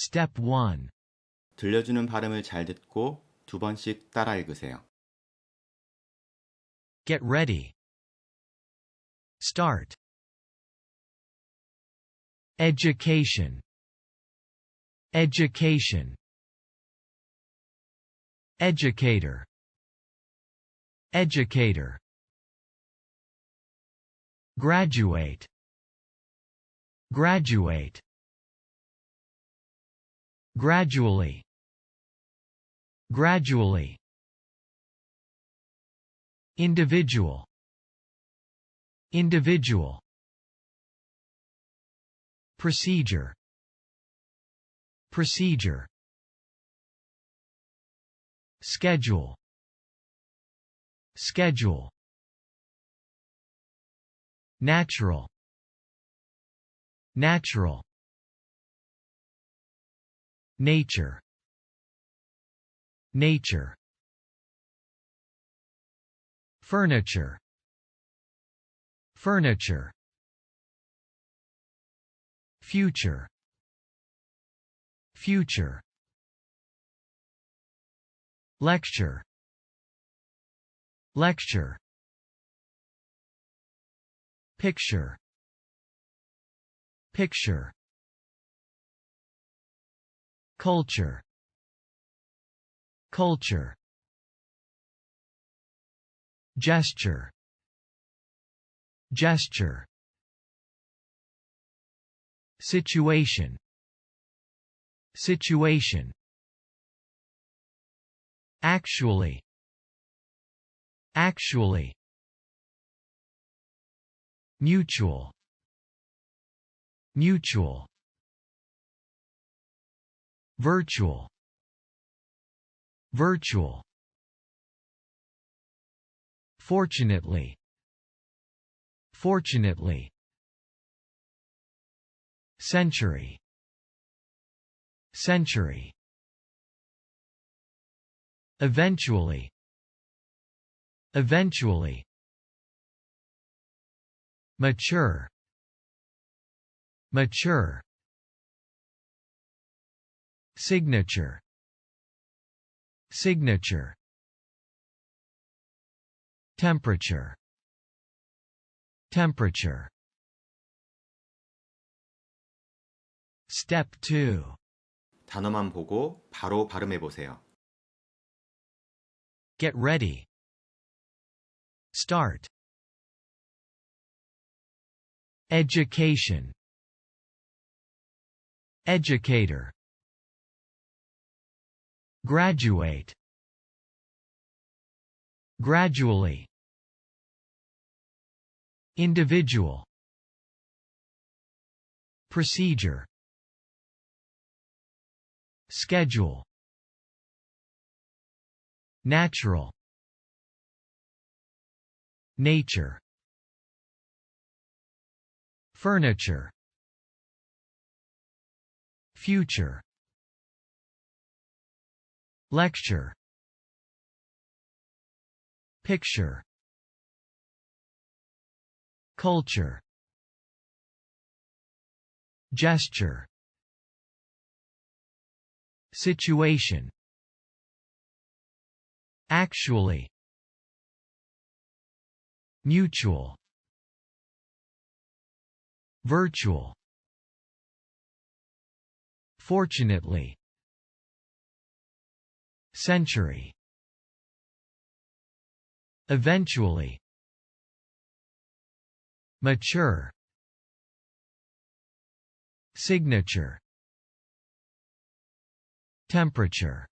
Step 1. 들려주는 발음을 잘 듣고 2번씩 따라 읽으세요. Get ready. Start. Education. Education. Educator. Educator. Graduate. Graduate. Gradually. Gradually. Individual. Individual. Procedure. Procedure. Schedule. Schedule. Natural. Natural. Nature. Nature. Furniture. Furniture. Future. Future. Lecture. Lecture. Picture. Picture. Culture. Culture. Gesture. Gesture. Situation. Situation. Actually. Actually. Mutual. Mutual. Virtual. Virtual. Fortunately. Fortunately. Century. Century. Eventually. Eventually. Mature. Mature. Signature. Signature. Temperature. Temperature. Step 2. 단어만 보고 바로 발음해 보세요. Get ready. Start. Education. Educator. Graduate. Gradually. Individual. Procedure. Schedule. Natural. Nature. Furniture. Future. Lecture. Picture. Culture. Gesture. Situation. Actually. Mutual. Virtual. Fortunately. Century. Eventually. Mature. Signature. Temperature.